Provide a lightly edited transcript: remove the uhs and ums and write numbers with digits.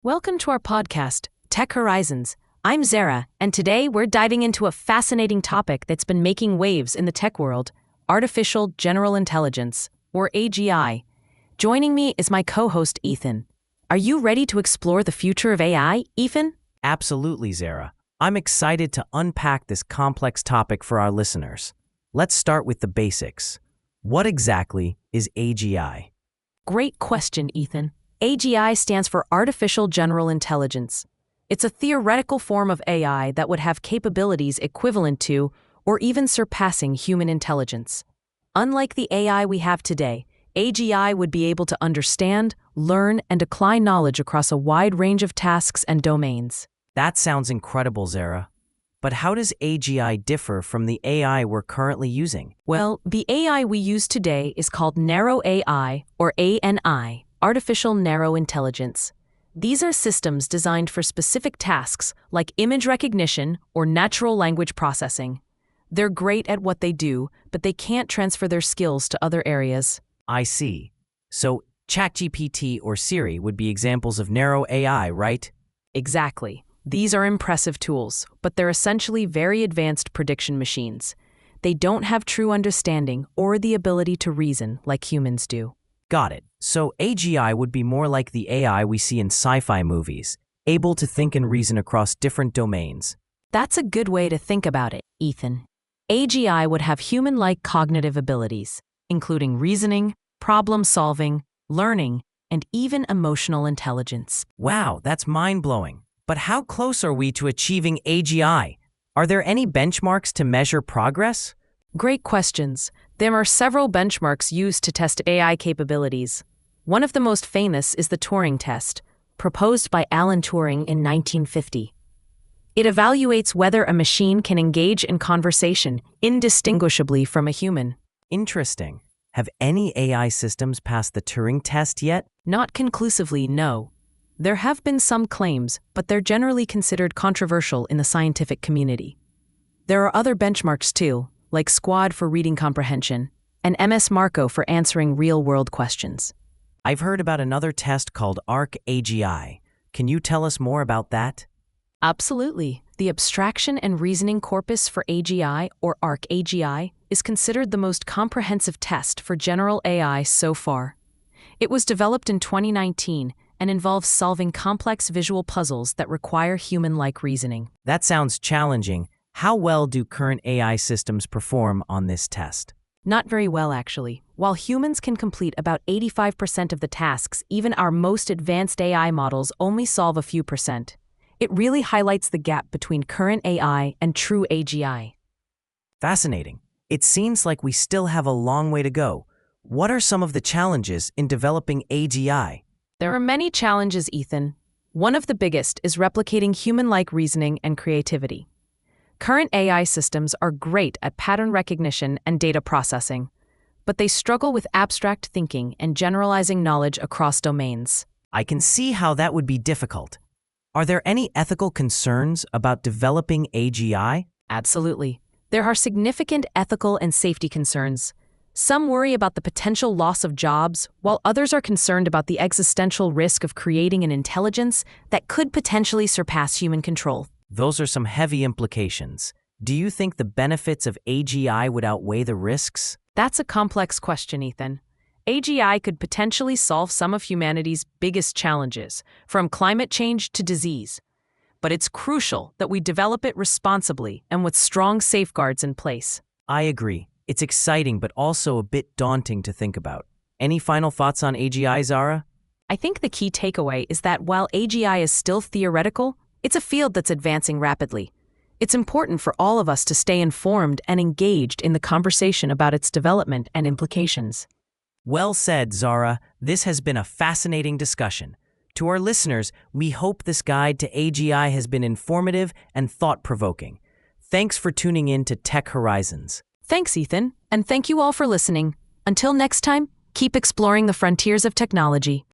Welcome to our podcast, Tech Horizons. I'm Zara, and today we're diving into a fascinating topic that's been making waves in the tech world, artificial general intelligence, or AGI. Joining me is my co-host, Ethan. Are you ready to explore the future of AI, Ethan? Absolutely, Zara. I'm excited to unpack this complex topic for our listeners. Let's start with the basics. What exactly is AGI? Great question, Ethan. AGI stands for Artificial General Intelligence. It's a theoretical form of AI that would have capabilities equivalent to or even surpassing human intelligence. Unlike the AI we have today, AGI would be able to understand, learn, and apply knowledge across a wide range of tasks and domains. That sounds incredible, Zara. But how does AGI differ from the AI we're currently using? Well, the AI we use today is called Narrow AI, or ANI, Artificial Narrow Intelligence. These are systems designed for specific tasks like image recognition or natural language processing. They're great at what they do, but they can't transfer their skills to other areas. I see. So ChatGPT or Siri would be examples of narrow AI, right? Exactly. These are impressive tools, but they're essentially very advanced prediction machines. They don't have true understanding or the ability to reason like humans do. Got it. So AGI would be more like the AI we see in sci-fi movies, able to think and reason across different domains. That's a good way to think about it, Ethan. AGI would have human-like cognitive abilities, including reasoning, problem-solving, learning, and even emotional intelligence. Wow, that's mind-blowing. But how close are we to achieving AGI? Are there any benchmarks to measure progress? Great questions. There are several benchmarks used to test AI capabilities. One of the most famous is the Turing test, proposed by Alan Turing in 1950. It evaluates whether a machine can engage in conversation indistinguishably from a human. Interesting. Have any AI systems passed the Turing test yet? Not conclusively, no. There have been some claims, but they're generally considered controversial in the scientific community. There are other benchmarks too, like Squad for reading comprehension, and MS Marco for answering real-world questions. I've heard about another test called ARC-AGI. Can you tell us more about that? Absolutely. The Abstraction and Reasoning Corpus for AGI, or ARC-AGI, is considered the most comprehensive test for general AI so far. It was developed in 2019 and involves solving complex visual puzzles that require human-like reasoning. That sounds challenging. How well do current AI systems perform on this test? Not very well, actually. While humans can complete about 85% of the tasks, even our most advanced AI models only solve a few percent. It really highlights the gap between current AI and true AGI. Fascinating. It seems like we still have a long way to go. What are some of the challenges in developing AGI? There are many challenges, Ethan. One of the biggest is replicating human-like reasoning and creativity. Current AI systems are great at pattern recognition and data processing, but they struggle with abstract thinking and generalizing knowledge across domains. I can see how that would be difficult. Are there any ethical concerns about developing AGI? Absolutely. There are significant ethical and safety concerns. Some worry about the potential loss of jobs, while others are concerned about the existential risk of creating an intelligence that could potentially surpass human control. Those are some heavy implications. Do you think the benefits of AGI would outweigh the risks? That's a complex question, Ethan. AGI could potentially solve some of humanity's biggest challenges, from climate change to disease. But it's crucial that we develop it responsibly and with strong safeguards in place. I agree. It's exciting, but also a bit daunting to think about. Any final thoughts on AGI, Zara? I think the key takeaway is that while AGI is still theoretical, it's a field that's advancing rapidly. It's important for all of us to stay informed and engaged in the conversation about its development and implications. Well said, Zara. This has been a fascinating discussion. To our listeners, we hope this guide to AGI has been informative and thought-provoking. Thanks for tuning in to Tech Horizons. Thanks, Ethan, and thank you all for listening. Until next time, keep exploring the frontiers of technology.